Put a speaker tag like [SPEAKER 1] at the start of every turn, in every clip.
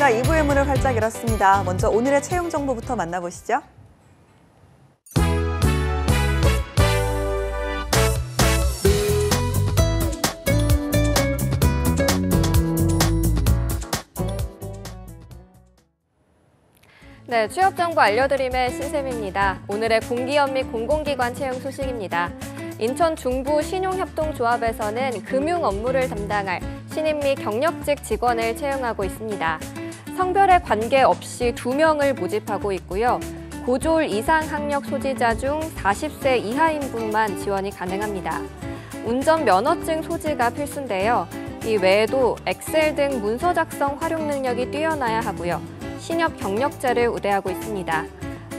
[SPEAKER 1] 시사이시가 2부의 문을 활짝 열었습니다. 먼저 오늘의 채용 정보부터 만나보시죠.
[SPEAKER 2] 네, 취업 정보 알려드림의 신샘입니다. 오늘의 공기업 및 공공기관 채용 소식입니다. 인천 중부 신용협동조합에서는 금융 업무를 담당할 신입 및 경력직 직원을 채용하고 있습니다. 성별에 관계없이 2명을 모집하고 있고요. 고졸 이상 학력 소지자 중 40세 이하인 분만 지원이 가능합니다. 운전 면허증 소지가 필수인데요. 이 외에도 엑셀 등 문서 작성 활용 능력이 뛰어나야 하고요. 신협 경력자를 우대하고 있습니다.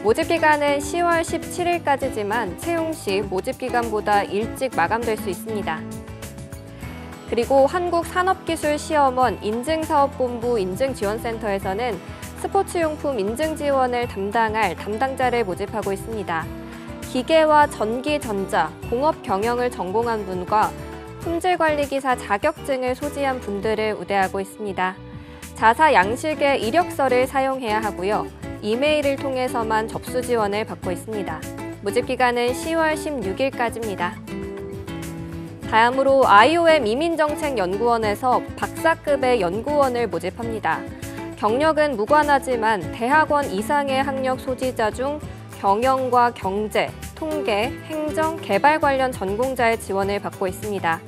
[SPEAKER 2] 모집 기간은 10월 17일까지지만 채용 시 모집 기간보다 일찍 마감될 수 있습니다. 그리고 한국산업기술시험원 인증사업본부 인증지원센터에서는 스포츠용품 인증 지원을 담당할 담당자를 모집하고 있습니다. 기계와 전기, 전자, 공업 경영을 전공한 분과 품질관리기사 자격증을 소지한 분들을 우대하고 있습니다. 자사 양식의 이력서를 사용해야 하고요. 이메일을 통해서만 접수 지원을 받고 있습니다. 모집 기간은 10월 16일까지입니다. 다음으로 IOM 이민정책연구원에서 박사급의 연구원을 모집합니다. 경력은 무관하지만 대학원 이상의 학력 소지자 중 경영과 경제, 통계, 행정, 개발 관련 전공자의 지원을 받고 있습니다.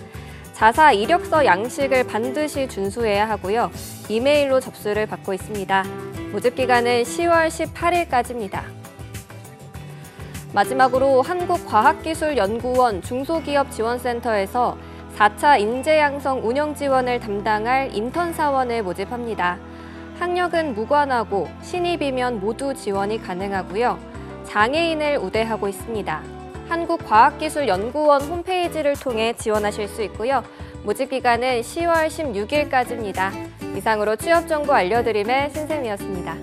[SPEAKER 2] 자사 이력서 양식을 반드시 준수해야 하고요. 이메일로 접수를 받고 있습니다. 모집 기간은 10월 18일까지입니다. 마지막으로 한국과학기술연구원 중소기업지원센터에서 4차 인재양성 운영 지원을 담당할 인턴 사원을 모집합니다. 학력은 무관하고 신입이면 모두 지원이 가능하고요. 장애인을 우대하고 있습니다. 한국과학기술연구원 홈페이지를 통해 지원하실 수 있고요. 모집 기간은 10월 16일까지입니다. 이상으로 취업 정보 알려드림의 신샘이었습니다.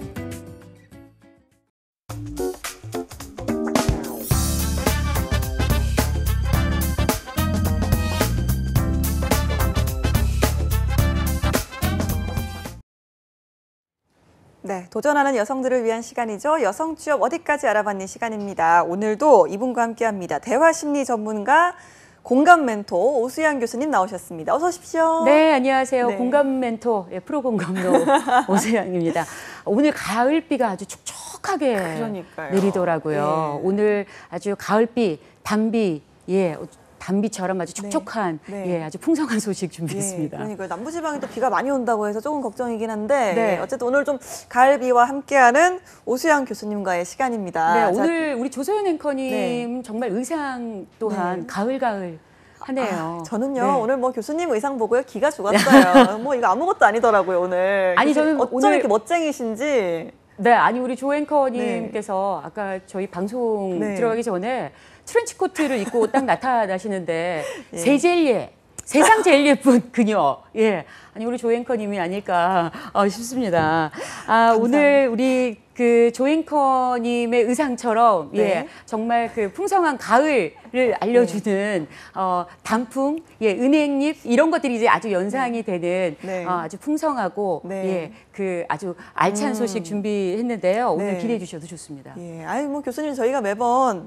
[SPEAKER 1] 네, 도전하는 여성들을 위한 시간이죠. 여성 취업 어디까지 알아봤니 시간입니다. 오늘도 이분과 함께합니다. 대화심리 전문가 공감 멘토 오수양 교수님 나오셨습니다. 어서 오십시오.
[SPEAKER 3] 네, 안녕하세요.
[SPEAKER 1] 네.
[SPEAKER 3] 공감 멘토, 프로 공감로 오수양입니다. 오늘 가을비가 아주 촉촉하게
[SPEAKER 1] 그러니까요.
[SPEAKER 3] 내리더라고요.
[SPEAKER 1] 네.
[SPEAKER 3] 오늘 아주 가을비, 단비, 단비처럼 아주 촉촉한,
[SPEAKER 1] 네.
[SPEAKER 3] 아주 풍성한 소식 준비했습니다.
[SPEAKER 1] 그러니까 남부지방에 또 비가 많이 온다고 해서 조금 걱정이긴 한데
[SPEAKER 3] 네.
[SPEAKER 1] 어쨌든 오늘 좀 가을비와 함께하는 오수양 교수님과의 시간입니다.
[SPEAKER 3] 네, 오늘 우리 조소연 앵커님 정말 의상 또한 가을 하네요.
[SPEAKER 1] 저는요
[SPEAKER 3] 네.
[SPEAKER 1] 오늘 뭐 교수님 의상 보고요 기가 죽었어요. 뭐 이거 아무것도 아니더라고요 오늘.
[SPEAKER 3] 아니, 저는
[SPEAKER 1] 어쩜
[SPEAKER 3] 오늘
[SPEAKER 1] 이렇게 멋쟁이신지.
[SPEAKER 3] 네, 아니 우리 조 앵커님께서 아까 저희 방송
[SPEAKER 1] 네.
[SPEAKER 3] 들어가기 전에 트렌치 코트를 입고 딱 나타나시는데
[SPEAKER 1] 예.
[SPEAKER 3] 세상 제일 예쁜 그녀. 아니 우리 조 앵커님이 아닐까 싶습니다. 오늘 우리 그 조 앵커님의 의상처럼
[SPEAKER 1] 네.
[SPEAKER 3] 정말 그 풍성한 가을을 알려주는 단풍, 은행잎 이런 것들이 이제 아주 연상이 되는 아주 풍성하고 그 아주 알찬 소식 준비했는데요. 오늘 기대해 주셔도 좋습니다.
[SPEAKER 1] 아유 뭐 교수님 저희가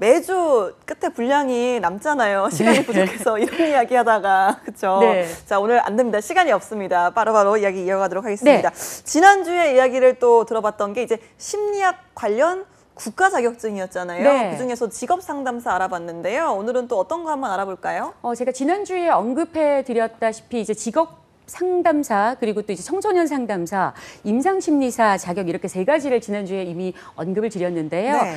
[SPEAKER 1] 매주 끝에 분량이 남잖아요. 시간이 부족해서 이런 이야기하다가 그렇죠.
[SPEAKER 3] 네.
[SPEAKER 1] 자 오늘 안 됩니다. 시간이 없습니다. 바로바로 이야기 이어가도록 하겠습니다. 지난주에 이야기를 또 들어봤던 게 이제 심리학 관련 국가 자격증이었잖아요.
[SPEAKER 3] 네.
[SPEAKER 1] 그중에서 직업 상담사 알아봤는데요. 오늘은 또 어떤 거 한번 알아볼까요?
[SPEAKER 3] 제가 지난주에 언급해 드렸다시피 이제 직업 상담사 그리고 또 이제 청소년 상담사, 임상심리사 자격 이렇게 3가지를 지난주에 이미 언급을 드렸는데요.
[SPEAKER 1] 네.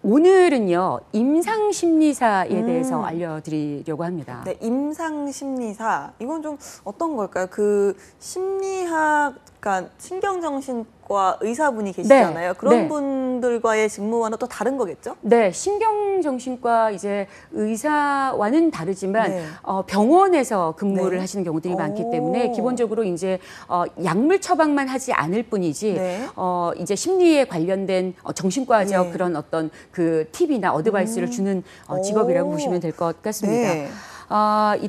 [SPEAKER 3] 오늘은요 임상심리사에 대해서 알려드리려고 합니다.
[SPEAKER 1] 네, 임상심리사 이건 좀 어떤 걸까요? 그 심리학, 그러니까 신경정신과 의사분이 계시잖아요. 그런 분들과의 직무와는 또 다른 거겠죠?
[SPEAKER 3] 네, 신경정신과 이제 의사와는 다르지만 병원에서 근무를 하시는 경우들이 많기 때문에 기본적으로 이제 약물 처방만 하지 않을 뿐이지 이제 심리에 관련된 정신과적 그런 어떤 그 팁이나 어드바이스를 주는 직업이라고 보시면 될 것 같습니다.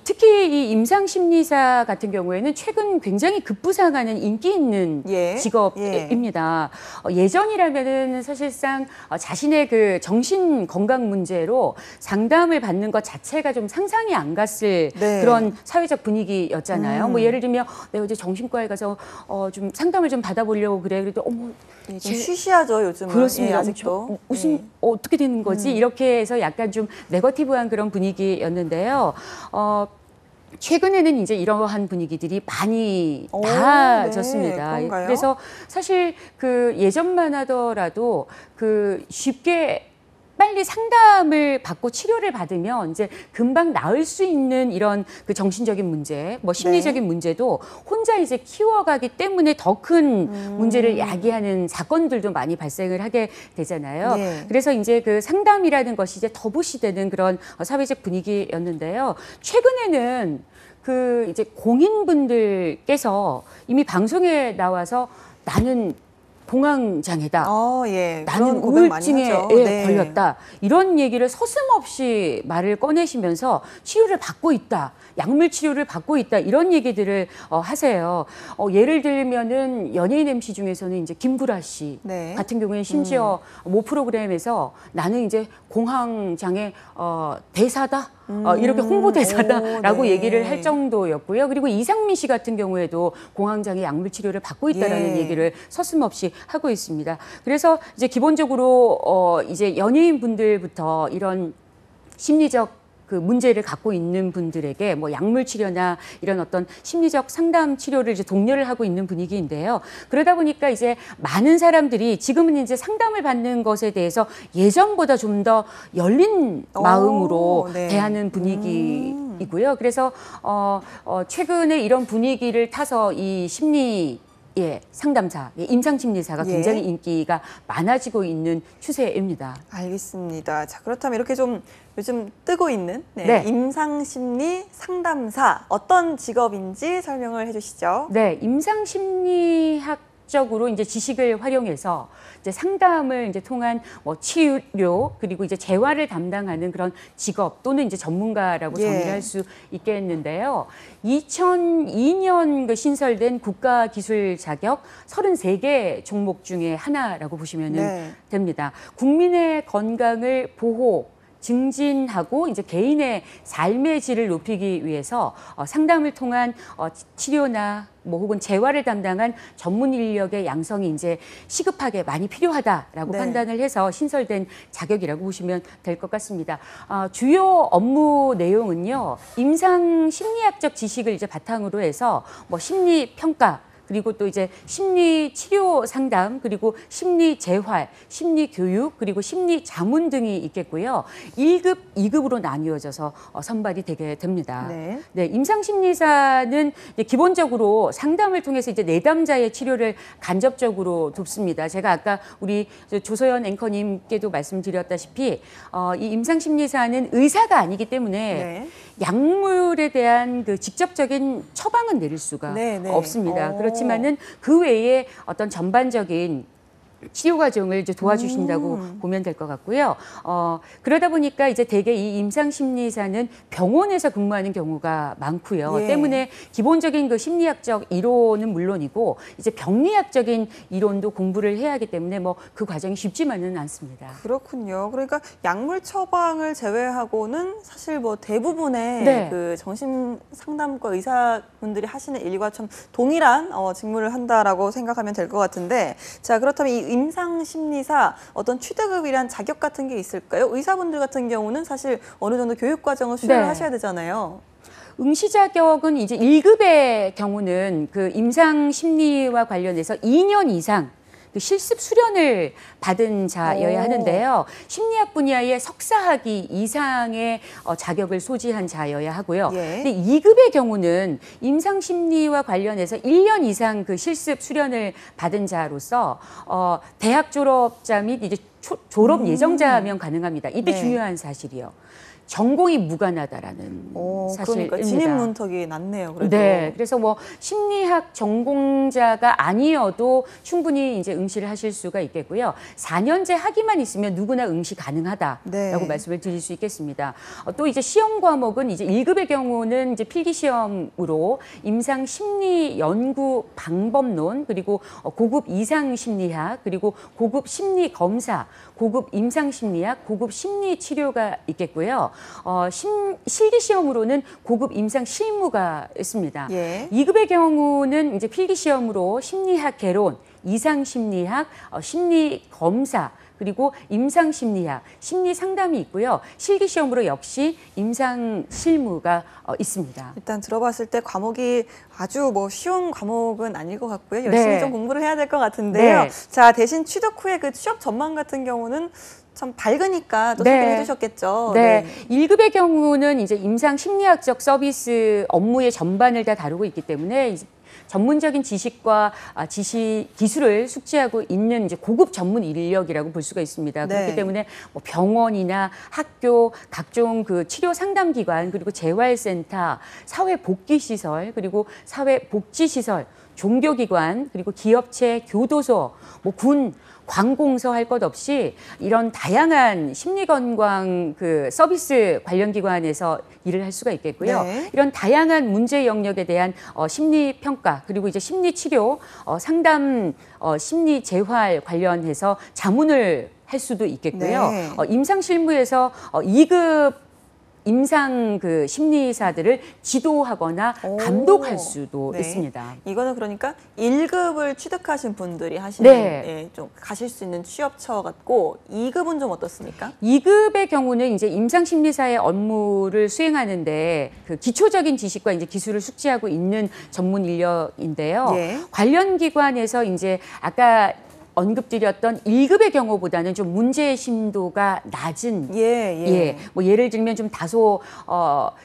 [SPEAKER 3] 특히 이 임상심리사 같은 경우에는 최근 굉장히 급부상하는 인기 있는 직업입니다. 예전이라면은 사실상 자신의 그 정신 건강 문제로 상담을 받는 것 자체가 좀 상상이 안 갔을 그런 사회적 분위기였잖아요. 뭐 예를 들면 내가 이제 정신과에 가서 좀 상담을 좀 받아보려고 그래. 그래도 어머
[SPEAKER 1] 좀 쉬쉬하죠 요즘은.
[SPEAKER 3] 그렇습니다.
[SPEAKER 1] 아직도.
[SPEAKER 3] 무슨 어떻게 되는 거지? 이렇게 해서 약간 좀 네거티브한 그런 분위기였는데요. 최근에는 이제 이러한 분위기들이 많이 나아졌습니다.
[SPEAKER 1] 네,
[SPEAKER 3] 그래서 사실 그 예전만 하더라도 그 쉽게 빨리 상담을 받고 치료를 받으면 이제 금방 나을 수 있는 이런 그 정신적인 문제, 뭐 심리적인 문제도 혼자 이제 키워가기 때문에 더 큰 문제를 야기하는 사건들도 많이 발생을 하게 되잖아요. 그래서 이제 그 상담이라는 것이 이제 터부시 되는 그런 사회적 분위기였는데요. 최근에는 그 이제 공인분들께서 이미 방송에 나와서 나는 공황장애다. 나는 우울증에 걸렸다. 이런 얘기를 서슴없이 말을 꺼내시면서 치료를 받고 있다. 약물 치료를 받고 있다. 이런 얘기들을 하세요. 예를 들면은 연예인 MC 중에서는 이제 김구라 씨 같은 경우에는 심지어 모 프로그램에서 나는 이제 공황장애 대사다. 이렇게 홍보대사다라고 얘기를 할 정도였고요. 그리고 이상민 씨 같은 경우에도 공황장애 약물 치료를 받고 있다라는 얘기를 서슴없이 하고 있습니다. 그래서 이제 기본적으로 이제 연예인 분들부터 이런 심리적 그 문제를 갖고 있는 분들에게 뭐 약물 치료나 이런 어떤 심리적 상담 치료를 이제 독려를 하고 있는 분위기인데요. 그러다 보니까 이제 많은 사람들이 지금은 이제 상담을 받는 것에 대해서 예전보다 좀 더 열린 마음으로 대하는 분위기이고요. 그래서 최근에 이런 분위기를 타서 이 상담사, 임상심리사가 굉장히 인기가 많아지고 있는 추세입니다.
[SPEAKER 1] 알겠습니다. 자, 그렇다면 이렇게 좀 요즘 뜨고 있는 임상심리 상담사 어떤 직업인지 설명을 해주시죠.
[SPEAKER 3] 네, 임상심리학적으로 이제 지식을 활용해서 이제 상담을 이제 통한 뭐 치료 그리고 이제 재활을 담당하는 그런 직업 또는 이제 전문가라고 정의를 할 수 있겠는데요. 2002년 그 신설된 국가기술 자격 33개 종목 중에 하나라고 보시면 됩니다. 국민의 건강을 보호 증진하고 이제 개인의 삶의 질을 높이기 위해서 상담을 통한 치료나 뭐 혹은 재활을 담당한 전문 인력의 양성이 이제 시급하게 많이 필요하다라고 판단을 해서 신설된 자격이라고 보시면 될 것 같습니다. 주요 업무 내용은요, 임상 심리학적 지식을 이제 바탕으로 해서 뭐 심리 평가 그리고 또 이제 심리 치료 상담, 그리고 심리 재활, 심리 교육, 그리고 심리 자문 등이 있겠고요. 1급, 2급으로 나뉘어져서 선발이 되게 됩니다. 임상 심리사는 기본적으로 상담을 통해서 이제 내담자의 치료를 간접적으로 돕습니다. 제가 아까 우리 조소연 앵커님께도 말씀드렸다시피 이 임상 심리사는 의사가 아니기 때문에 약물에 대한 그 직접적인 처방은 내릴 수가 없습니다. 그렇지만은 그 외에 어떤 전반적인 치료 과정을 이제 도와주신다고 보면 될 것 같고요. 그러다 보니까 이제 대개 이 임상심리사는 병원에서 근무하는 경우가 많고요. 때문에 기본적인 그 심리학적 이론은 물론이고 이제 병리학적인 이론도 공부를 해야 하기 때문에 뭐 그 과정이 쉽지만은 않습니다.
[SPEAKER 1] 그렇군요. 그러니까 약물 처방을 제외하고는 사실 뭐 대부분의 그 정신 상담과 의사분들이 하시는 일과 좀 동일한 직무를 한다라고 생각하면 될 것 같은데, 자, 그렇다면 이 임상심리사 어떤 취득이란 자격 같은 게 있을까요? 의사분들 같은 경우는 사실 어느 정도 교육 과정을 수료를 하셔야 되잖아요.
[SPEAKER 3] 응시 자격은 이제 1급의 경우는 그 임상심리와 관련해서 2년 이상 그 실습 수련을 받은 자여야 하는데요. 심리학 분야의 석사학위 이상의 자격을 소지한 자여야 하고요. 근데 2급의 경우는 임상심리와 관련해서 1년 이상 그 실습 수련을 받은 자로서 대학 졸업자 및 이제 졸업 예정자면 가능합니다. 이때 중요한 사실이요. 전공이 무관하다라는 사실입니다.
[SPEAKER 1] 그러니까 진입 문턱이 낮네요. 그래도.
[SPEAKER 3] 네, 그래서 뭐 심리학 전공자가 아니어도 충분히 이제 응시를 하실 수가 있겠고요. 4년제 학위만 있으면 누구나 응시 가능하다라고 말씀을 드릴 수 있겠습니다. 또 이제 시험 과목은 이제 1급의 경우는 이제 필기 시험으로 임상 심리 연구 방법론, 그리고 고급 이상 심리학, 그리고 고급 심리 검사, 고급 임상 심리학, 고급 심리 치료가 있겠고요. 실기 시험으로는 고급 임상 실무가 있습니다. 2급의 경우는 이제 필기 시험으로 심리학 개론, 이상 심리학, 심리 검사, 그리고 임상 심리학, 심리 상담이 있고요. 실기 시험으로 역시 임상 실무가 있습니다.
[SPEAKER 1] 일단 들어봤을 때 과목이 아주 뭐 쉬운 과목은 아닐 것 같고요. 열심히 좀 공부를 해야 될 것 같은데요. 자, 대신 취득 후에 그 취업 전망 같은 경우는 참 밝으니까 또 소개해 주셨겠죠.
[SPEAKER 3] 1급의 경우는 이제 임상 심리학적 서비스 업무의 전반을 다 다루고 있기 때문에 전문적인 지식과 기술을 숙지하고 있는 이제 고급 전문 인력이라고 볼 수가 있습니다. 그렇기 때문에 뭐 병원이나 학교, 각종 그 치료 상담 기관, 그리고 재활센터, 사회복귀시설, 그리고 사회복지시설, 종교기관, 그리고 기업체, 교도소, 뭐 군, 관공서 할 것 없이 이런 다양한 심리건강 그 서비스 관련 기관에서 일을 할 수가 있겠고요. 이런 다양한 문제 영역에 대한 심리평가, 그리고 이제 심리치료, 상담, 심리재활 관련해서 자문을 할 수도 있겠고요. 임상실무에서 2급 임상 그 심리사들을 지도하거나 감독할 수도 있습니다.
[SPEAKER 1] 이거는 그러니까 1급을 취득하신 분들이 하시는 좀 가실 수 있는 취업처 같고, 2급은 좀 어떻습니까?
[SPEAKER 3] 2급의 경우는 이제 임상 심리사의 업무를 수행하는데 그 기초적인 지식과 이제 기술을 숙지하고 있는 전문 인력인데요. 관련 기관에서 이제 아까 언급드렸던 1급의 경우보다는 좀 문제의 심도가 낮은, 뭐 예를 들면 좀 다소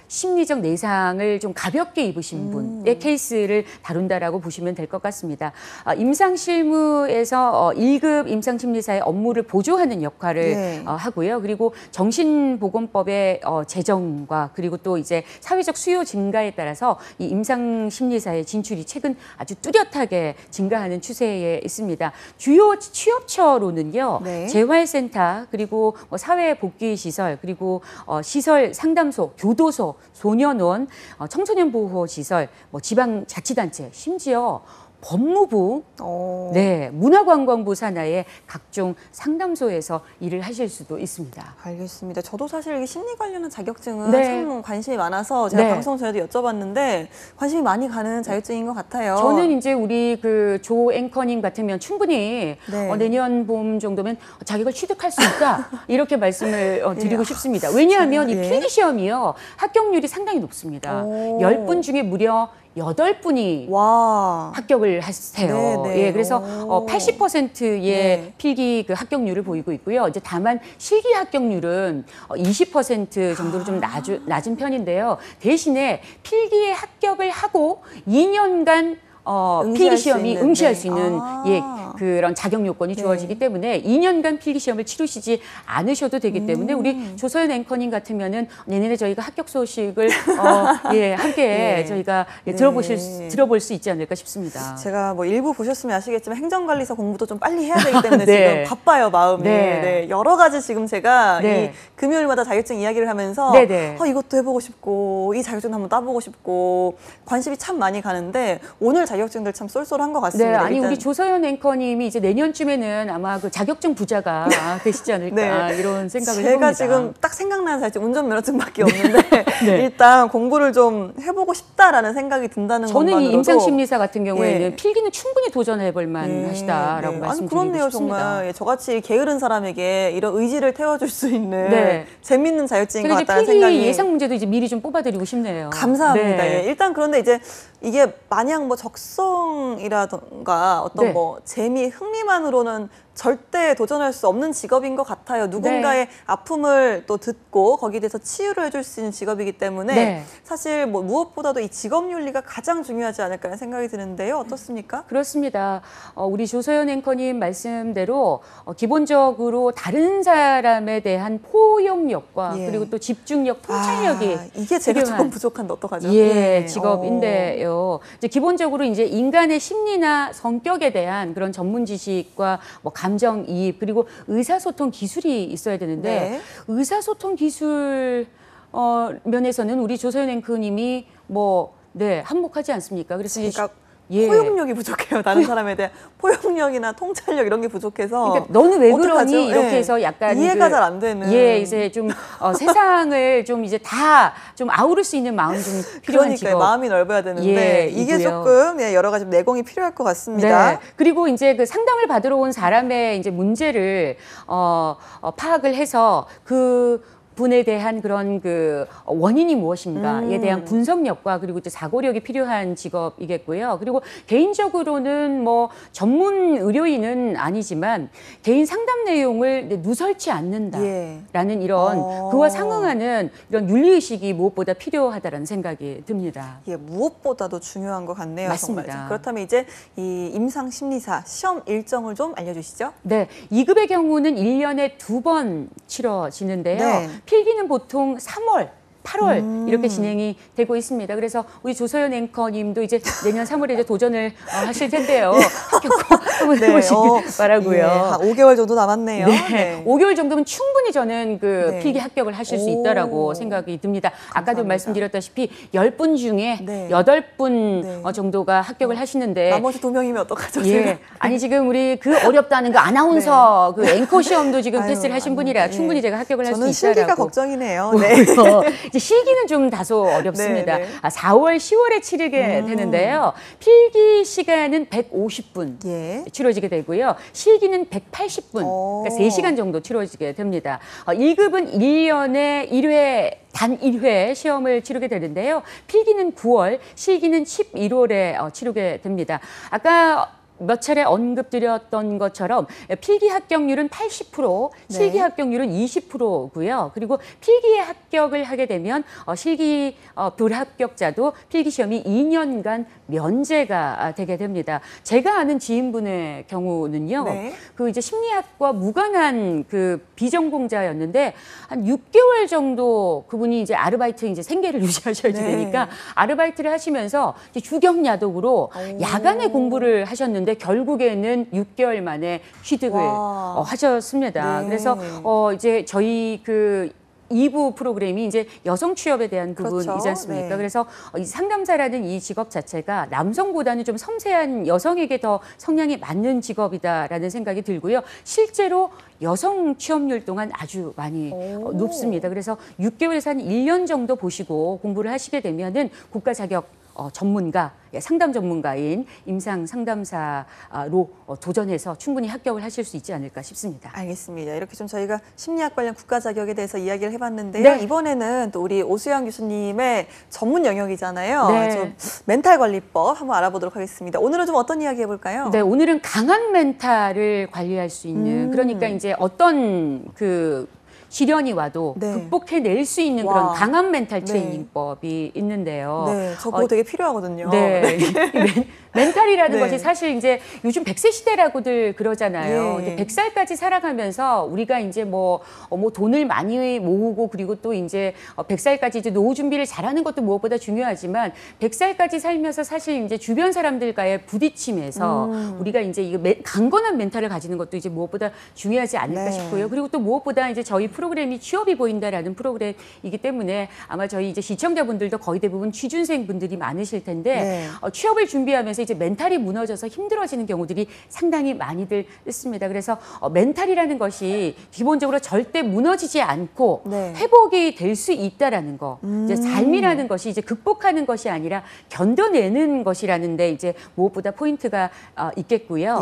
[SPEAKER 3] 심리적 내상을 좀 가볍게 입으신 분의 케이스를 다룬다라고 보시면 될 것 같습니다. 임상실무에서 1급 임상심리사의 업무를 보조하는 역할을 하고요. 그리고 정신보건법의 제정과 그리고 또 이제 사회적 수요 증가에 따라서 이 임상심리사의 진출이 최근 아주 뚜렷하게 증가하는 추세에 있습니다. 주요 취업처로는요, 재활센터, 그리고 뭐 사회복귀시설, 그리고 시설 상담소, 교도소, 소년원, 청소년 보호시설, 뭐 지방자치단체, 심지어 법무부, 문화관광부 산하의 각종 상담소에서 일을 하실 수도 있습니다.
[SPEAKER 1] 알겠습니다. 저도 사실 이 심리 관련한 자격증은 참 관심이 많아서 제가 방송 전에도 여쭤봤는데 관심이 많이 가는 자격증인 것 같아요.
[SPEAKER 3] 저는 이제 우리 그 조 앵커님 같으면 충분히 내년 봄 정도면 자격을 취득할 수 있다 이렇게 말씀을 드리고 싶습니다. 왜냐하면 이 필기 시험이요, 합격률이 상당히 높습니다. 10분 중에 무려 8분이 합격을 하세요. 그래서 80%의 필기 그 합격률을 보이고 있고요. 이제 다만 실기 합격률은 20% 정도로 좀 낮은 편인데요. 대신에 필기에 합격을 하고 2년간 필기 시험이 응시할 수 있는 그런 자격 요건이 주어지기 때문에 2년간 필기 시험을 치르시지 않으셔도 되기 때문에 우리 조서연 앵커님 같으면은 내년에 저희가 합격 소식을 함께 저희가 들어볼 수 있지 않을까 싶습니다.
[SPEAKER 1] 제가 뭐 일부 보셨으면 아시겠지만 행정관리사 공부도 좀 빨리 해야 되기 때문에 지금 바빠요, 마음이. 여러 가지 지금 제가 이 금요일마다 자격증 이야기를 하면서 이것도 해보고 싶고 이 자격증 한번 따보고 싶고 관심이 참 많이 가는데 오늘 자격증들 참 쏠쏠한 것 같습니다.
[SPEAKER 3] 아니 우리 조서연 앵커님이 이제 내년쯤에는 아마 그 자격증 부자가 되시지 않을까 이런 생각을 해봅니다.
[SPEAKER 1] 제가 지금 딱 생각나는 자격증 운전면허증밖에 없는데 일단 공부를 좀 해보고 싶다라는 생각이 든다는 것만으로도.
[SPEAKER 3] 저는 이 임상심리사 같은 경우에는 필기는 충분히 도전해볼 만하시다라고 말씀드리고
[SPEAKER 1] 그렇네요,
[SPEAKER 3] 싶습니다.
[SPEAKER 1] 정말 저같이 게으른 사람에게 이런 의지를 태워줄 수 있는 재밌는 자격증인 것 같다는
[SPEAKER 3] 필기
[SPEAKER 1] 생각이.
[SPEAKER 3] 예상 문제도 이제 미리 좀 뽑아드리고 싶네요.
[SPEAKER 1] 감사합니다. 일단 그런데 이제 이게 마냥 뭐 적성이라던가 어떤 뭐 재미, 흥미만으로는 절대 도전할 수 없는 직업인 것 같아요. 누군가의 아픔을 또 듣고 거기에 대해서 치유를 해줄 수 있는 직업이기 때문에 사실 뭐 무엇보다도 이 직업 윤리가 가장 중요하지 않을까 하는 생각이 드는데요. 어떻습니까?
[SPEAKER 3] 그렇습니다. 우리 조서연 앵커님 말씀대로 기본적으로 다른 사람에 대한 포용력과 그리고 또 집중력, 통찰력이
[SPEAKER 1] 이게 제가 조금 부족한데 어떡하죠?
[SPEAKER 3] 직업인데요. 이제 기본적으로 이제 인간의 심리나 성격에 대한 그런 전문 지식과 뭐 감정이입 그리고 의사소통 기술이 있어야 되는데 의사소통 기술 면에서는 우리 조서연 앵커님이 한몫하지 않습니까? 그래서
[SPEAKER 1] 포용력이 부족해요. 다른 사람에 대한 포용력이나 통찰력 이런 게 부족해서.
[SPEAKER 3] 그러니까 너는 왜 그러니? 이렇게 해서 약간
[SPEAKER 1] 이해가 잘 안 되는.
[SPEAKER 3] 이제 좀 세상을 좀 이제 다 좀 아우를 수 있는 마음이 좀 필요한 직업.
[SPEAKER 1] 마음이 넓어야 되는데 이게 조금 여러 가지 내공이 필요할 것 같습니다.
[SPEAKER 3] 그리고 이제 그 상담을 받으러 온 사람의 이제 문제를 파악을 해서 그 분에 대한 그런 그 원인이 무엇인가에 대한 분석력과 그리고 이제 사고력이 필요한 직업이겠고요. 그리고 개인적으로는 뭐 전문 의료인은 아니지만 개인 상담 내용을 누설치 않는다라는 이런 그와 상응하는 이런 윤리의식이 무엇보다 필요하다는 생각이 듭니다.
[SPEAKER 1] 무엇보다도 중요한 것 같네요.
[SPEAKER 3] 맞습니다.
[SPEAKER 1] 정말. 그렇다면 이제 이 임상심리사 시험 일정을 좀 알려주시죠.
[SPEAKER 3] 네, 2급의 경우는 1년에 2번 치러지는데요. 필기는 보통 3월, 8월 이렇게 진행이 되고 있습니다. 그래서 우리 조서연 앵커님도 이제 내년 3월에 이제 도전을 하실 텐데요. 한번 해보시길 바라고요.
[SPEAKER 1] 한 5개월 정도 남았네요.
[SPEAKER 3] 5개월 정도면 충분히 저는 그 필기 합격을 하실 수 있다라고 생각이 듭니다. 아까도 말씀드렸다시피 10분 중에 8분 정도가 합격을 하시는데
[SPEAKER 1] 나머지 2명이면 어떡하죠?
[SPEAKER 3] 아니 지금 우리 그 어렵다는 그 아나운서 그 앵커 시험도 지금 패스를 하신 분이라 충분히 제가 합격을 할 수 있다라고.
[SPEAKER 1] 저는 실기가 걱정이네요.
[SPEAKER 3] 이제 실기는 좀 다소 어렵습니다. 4월, 10월에 치르게 되는데요. 필기 시간은 150분 치러지게 되고요. 실기는 180분, 그러니까 3시간 정도 치러지게 됩니다. 1급은 1년에 1회 단 1회 시험을 치르게 되는데요. 필기는 9월, 실기는 11월에 치르게 됩니다. 아까 몇 차례 언급드렸던 것처럼 필기 합격률은 80%, 실기 합격률은 20%고요. 그리고 필기에 합격을 하게 되면 실기 불합격자도 필기 시험이 2년간 면제가 되게 됩니다. 제가 아는 지인분의 경우는요, 그 이제 심리학과 무관한 그 비전공자였는데 한 6개월 정도 그분이 이제 아르바이트 이제 생계를 유지하셔야 되니까 아르바이트를 하시면서 이제 주경야독으로 야간에 공부를 하셨는데 결국에는 6개월 만에 취득을 하셨습니다. 그래서 이제 저희 그 2부 프로그램이 이제 여성 취업에 대한 부분이지 않습니까? 그래서 이 상담사라는 이 직업 자체가 남성보다는 좀 섬세한 여성에게 더 성향이 맞는 직업이다라는 생각이 들고요. 실제로 여성 취업률 동안 아주 많이 높습니다. 그래서 6개월에서 한 1년 정도 보시고 공부를 하시게 되면은 국가 자격 전문가, 상담 전문가인 임상 상담사로 도전해서 충분히 합격을 하실 수 있지 않을까 싶습니다.
[SPEAKER 1] 알겠습니다. 이렇게 좀 저희가 심리학 관련 국가 자격에 대해서 이야기를 해봤는데요. 이번에는 또 우리 오수영 교수님의 전문 영역이잖아요. 좀 멘탈 관리법 한번 알아보도록 하겠습니다. 오늘은 좀 어떤 이야기 해볼까요?
[SPEAKER 3] 네, 오늘은 강한 멘탈을 관리할 수 있는 그러니까 이제 어떤 그 시련이 와도 극복해낼 수 있는 그런 강한 멘탈 트레이닝법이 있는데요.
[SPEAKER 1] 저 그거 되게 필요하거든요.
[SPEAKER 3] 멘탈이라는 것이 사실 이제 요즘 100세 시대라고들 그러잖아요. 근데 100살까지 살아가면서 우리가 이제 뭐 돈을 많이 모으고 그리고 또 이제 100살까지 이제 노후 준비를 잘하는 것도 무엇보다 중요하지만 100살까지 살면서 사실 이제 주변 사람들과의 부딪힘에서 우리가 이제 이거 강건한 멘탈을 가지는 것도 이제 무엇보다 중요하지 않을까 싶고요. 그리고 또 무엇보다 이제 저희 프로그램이 취업이 보인다라는 프로그램이기 때문에 아마 저희 이제 시청자분들도 거의 대부분 취준생 분들이 많으실 텐데 취업을 준비하면서 이제 멘탈이 무너져서 힘들어지는 경우들이 상당히 많이들 있습니다. 그래서 멘탈이라는 것이 기본적으로 절대 무너지지 않고 회복이 될 수 있다라는 거. 이제 삶이라는 것이 이제 극복하는 것이 아니라 견뎌내는 것이라는데 이제 무엇보다 포인트가 있겠고요.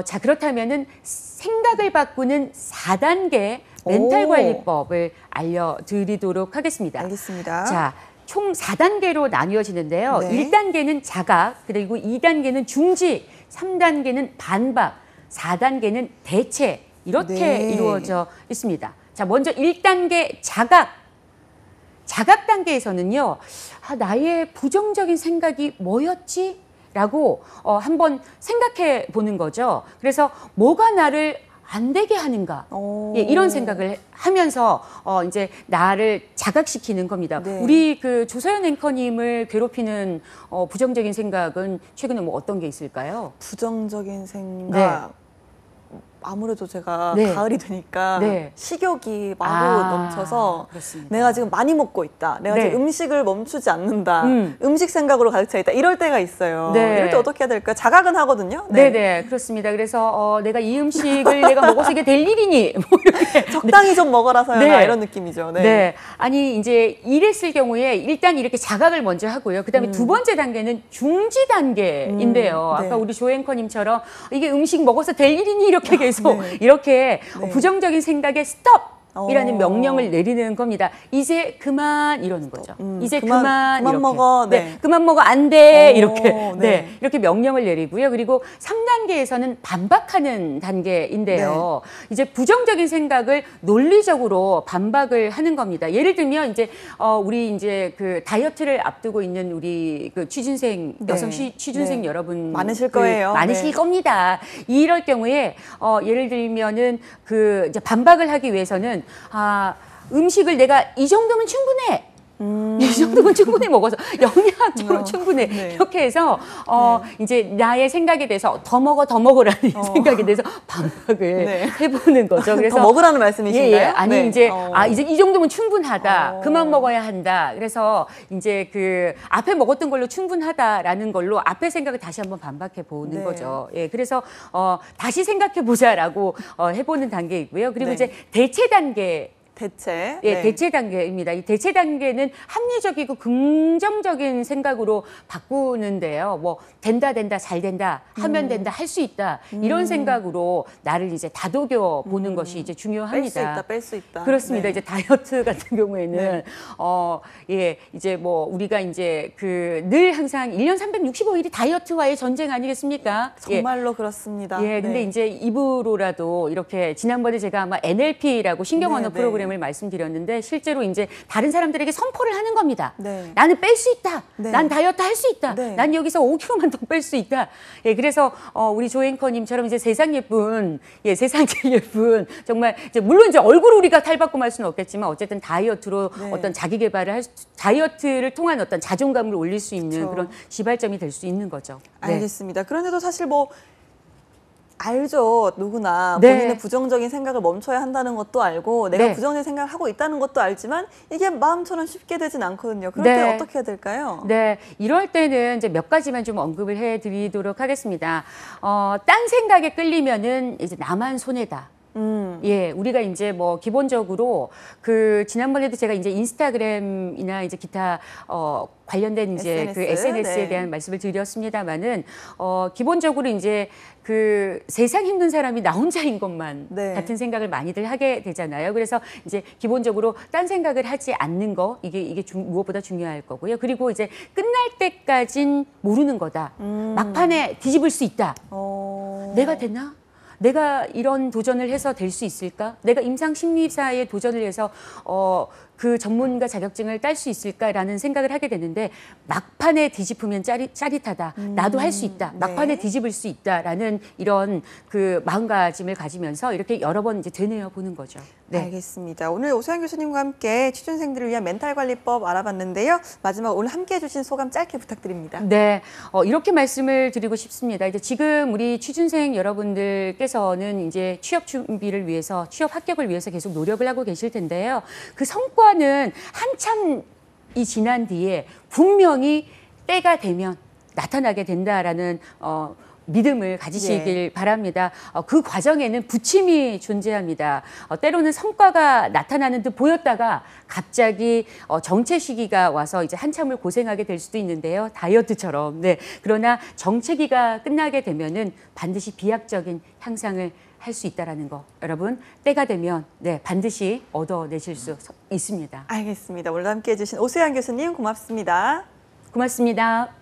[SPEAKER 3] 자, 그렇다면은 생각을 바꾸는 4단계 멘탈 관리법을 알려드리도록 하겠습니다.
[SPEAKER 1] 알겠습니다.
[SPEAKER 3] 자, 총 4단계로 나뉘어지는데요. 1단계는 자각, 그리고 2단계는 중지, 3단계는 반박, 4단계는 대체 이렇게
[SPEAKER 1] 네.
[SPEAKER 3] 이루어져 있습니다. 자, 먼저 1단계 자각. 자각 단계에서는요, 나의 부정적인 생각이 뭐였지? 라고 한번 생각해 보는 거죠. 그래서 뭐가 나를 안 되게 하는가? 예, 이런 생각을 하면서 이제 나를 자각시키는 겁니다.
[SPEAKER 1] 네.
[SPEAKER 3] 우리 그 조서연 앵커님을 괴롭히는 부정적인 생각은 최근에 뭐 어떤 게 있을까요?
[SPEAKER 1] 부정적인 생각. 아무래도 제가
[SPEAKER 3] 네.
[SPEAKER 1] 가을이 되니까
[SPEAKER 3] 네.
[SPEAKER 1] 식욕이 마구 넘쳐서
[SPEAKER 3] 그렇습니다.
[SPEAKER 1] 내가 지금 많이 먹고 있다. 내가
[SPEAKER 3] 네.
[SPEAKER 1] 지금 음식을 멈추지 않는다.
[SPEAKER 3] 음.
[SPEAKER 1] 음식 생각으로 가득 차 있다. 이럴 때가 있어요.
[SPEAKER 3] 네.
[SPEAKER 1] 이럴 때 어떻게 해야 될까요? 자각은 하거든요.
[SPEAKER 3] 네네, 그렇습니다. 그래서 내가 이 음식을 내가 먹어서 이게 될 일이니 뭐 이렇게
[SPEAKER 1] 적당히 좀 먹어라서요.
[SPEAKER 3] 네.
[SPEAKER 1] 이런 느낌이죠. 네.
[SPEAKER 3] 네. 아니 이제 이랬을 경우에 일단 이렇게 자각을 먼저 하고요. 그다음에 두 번째 단계는 중지 단계인데요.
[SPEAKER 1] 네.
[SPEAKER 3] 아까 우리 조 앵커님처럼 이게 음식 먹어서 될 일이니 이렇게 계속
[SPEAKER 1] 네.
[SPEAKER 3] 이렇게
[SPEAKER 1] 네.
[SPEAKER 3] 부정적인 생각에 스톱. 이라는
[SPEAKER 1] 어.
[SPEAKER 3] 명령을 내리는 겁니다. 이제 그만 이러는 거죠. 이제
[SPEAKER 1] 그만
[SPEAKER 3] 이렇게.
[SPEAKER 1] 먹어. 네.
[SPEAKER 3] 네. 그만 먹어 안 돼.
[SPEAKER 1] 오,
[SPEAKER 3] 이렇게.
[SPEAKER 1] 네.
[SPEAKER 3] 네. 이렇게 명령을 내리고요. 그리고 3단계에서는 반박하는 단계인데요. 이제 부정적인 생각을 논리적으로 반박을 하는 겁니다. 예를 들면 이제 우리 이제 그 다이어트를 앞두고 있는 우리 그 취준생
[SPEAKER 1] 네.
[SPEAKER 3] 여성 취준생
[SPEAKER 1] 네.
[SPEAKER 3] 여러분
[SPEAKER 1] 많으실 거예요.
[SPEAKER 3] 많으실
[SPEAKER 1] 네.
[SPEAKER 3] 겁니다. 이럴 경우에 예를 들면은 그 이제 반박을 하기 위해서는 음식을 내가 이 정도면 충분해. 이 정도면 충분히 먹어서 영양적으로 충분해.
[SPEAKER 1] 네.
[SPEAKER 3] 이렇게 해서 이제 나의 생각에 대해서 더 먹어라는 생각에 대해서 반박을
[SPEAKER 1] 네.
[SPEAKER 3] 해보는 거죠. 그래서
[SPEAKER 1] 더 먹으라는 말씀이신가요?
[SPEAKER 3] 예, 예. 아니
[SPEAKER 1] 네.
[SPEAKER 3] 이제 이제 이 정도면 충분하다.
[SPEAKER 1] 어.
[SPEAKER 3] 그만 먹어야 한다. 그래서 이제 그 앞에 먹었던 걸로 충분하다라는 걸로 앞에 생각을 다시 한번 반박해 보는
[SPEAKER 1] 네.
[SPEAKER 3] 거죠. 예, 그래서 다시 생각해 보자라고 해보는 단계이고요. 그리고
[SPEAKER 1] 네.
[SPEAKER 3] 이제 대체 단계.
[SPEAKER 1] 대체.
[SPEAKER 3] 예,
[SPEAKER 1] 네.
[SPEAKER 3] 대체 단계입니다. 이 대체 단계는 합리적이고 긍정적인 생각으로 바꾸는데요. 뭐 된다, 잘 된다, 하면 된다, 할 수 있다 이런 생각으로 나를 이제 다독여 보는 것이 이제 중요합니다.
[SPEAKER 1] 뺄 수 있다.
[SPEAKER 3] 그렇습니다.
[SPEAKER 1] 네.
[SPEAKER 3] 이제 다이어트 같은 경우에는
[SPEAKER 1] 네.
[SPEAKER 3] 예, 이제 뭐 우리가 이제 그 늘 항상 1년 365일이 다이어트와의 전쟁 아니겠습니까?
[SPEAKER 1] 정말로 그렇습니다.
[SPEAKER 3] 예, 근데
[SPEAKER 1] 네.
[SPEAKER 3] 이제 입으로라도 이렇게 지난번에 제가 아마 NLP라고 신경언어
[SPEAKER 1] 네,
[SPEAKER 3] 프로그램을 말씀드렸는데 실제로 이제 다른 사람들에게 선포를 하는 겁니다.
[SPEAKER 1] 네.
[SPEAKER 3] 나는 뺄 수 있다.
[SPEAKER 1] 네.
[SPEAKER 3] 난 다이어트 할 수 있다.
[SPEAKER 1] 네.
[SPEAKER 3] 난 여기서 5kg만 더 뺄 수 있다. 예, 그래서 우리 조 앵커님처럼 이제 세상 예쁜, 세상 제일 예쁜 정말 이제 물론 이제 얼굴 우리가 탈바꿈할 수는 없겠지만 어쨌든 다이어트로
[SPEAKER 1] 네.
[SPEAKER 3] 어떤 자기 개발을 다이어트를 통한 어떤 자존감을 올릴 수 있는
[SPEAKER 1] 그쵸.
[SPEAKER 3] 그런 시발점이 될 수 있는 거죠. 네.
[SPEAKER 1] 알겠습니다. 그런데도 사실 뭐 알죠. 누구나
[SPEAKER 3] 네.
[SPEAKER 1] 본인의 부정적인 생각을 멈춰야 한다는 것도 알고 내가
[SPEAKER 3] 네.
[SPEAKER 1] 부정적인 생각을 하고 있다는 것도 알지만 이게 마음처럼 쉽게 되진 않거든요. 그럴
[SPEAKER 3] 네.
[SPEAKER 1] 때 어떻게 해야 될까요?
[SPEAKER 3] 네, 이럴 때는 이제 몇 가지만 좀 언급을 해드리도록 하겠습니다. 딴 생각에 끌리면은 이제 나만 손해다. 예, 우리가 이제 뭐 기본적으로 그 지난번에도 제가 이제 인스타그램이나 이제 기타 관련된 이제 그 SNS에
[SPEAKER 1] 네.
[SPEAKER 3] 대한 말씀을 드렸습니다만은 기본적으로 이제 그 세상 힘든 사람이 나 혼자인 것만
[SPEAKER 1] 네.
[SPEAKER 3] 같은 생각을 많이들 하게 되잖아요. 그래서 이제 기본적으로 딴 생각을 하지 않는 거 이게 무엇보다 중요할 거고요. 그리고 이제 끝날 때까진 모르는 거다. 막판에 뒤집을 수 있다. 내가 되나? 내가 이런 도전을 해서 될 수 있을까? 내가 임상심리사에 도전을 해서 그 전문가 자격증을 딸 수 있을까라는 생각을 하게 되는데 막판에 뒤집으면 짜릿하다. 나도 할 수 있다. 막판에
[SPEAKER 1] 네.
[SPEAKER 3] 뒤집을 수 있다라는 이런 그 마음가짐을 가지면서 이렇게 여러 번 이제 되뇌어 보는 거죠. 네.
[SPEAKER 1] 알겠습니다. 오늘 오수연 교수님과 함께 취준생들을 위한 멘탈 관리법 알아봤는데요. 마지막 오늘 함께해 주신 소감 짧게 부탁드립니다.
[SPEAKER 3] 네, 이렇게 말씀을 드리고 싶습니다. 이제 지금 우리 취준생 여러분들께서는 이제 취업 준비를 위해서, 취업 합격을 위해서 계속 노력을 하고 계실 텐데요. 그 성과는 한참이 지난 뒤에 분명히 때가 되면 나타나게 된다라는 믿음을 가지시길 바랍니다. 그 과정에는 부침이 존재합니다. 때로는 성과가 나타나는 듯 보였다가 갑자기 정체 시기가 와서 이제 한참을 고생하게 될 수도 있는데요. 다이어트처럼. 네. 그러나 정체기가 끝나게 되면은 반드시 비약적인 향상을 할 수 있다라는 거. 여러분, 때가 되면 반드시 얻어내실 수 있습니다.
[SPEAKER 1] 알겠습니다. 오늘 함께해 주신 오수연 교수님 고맙습니다.
[SPEAKER 3] 고맙습니다.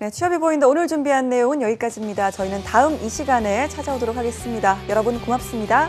[SPEAKER 1] 네, 취업이 보인다 오늘 준비한 내용은 여기까지입니다. 저희는 다음 이 시간에 찾아오도록 하겠습니다. 여러분 고맙습니다.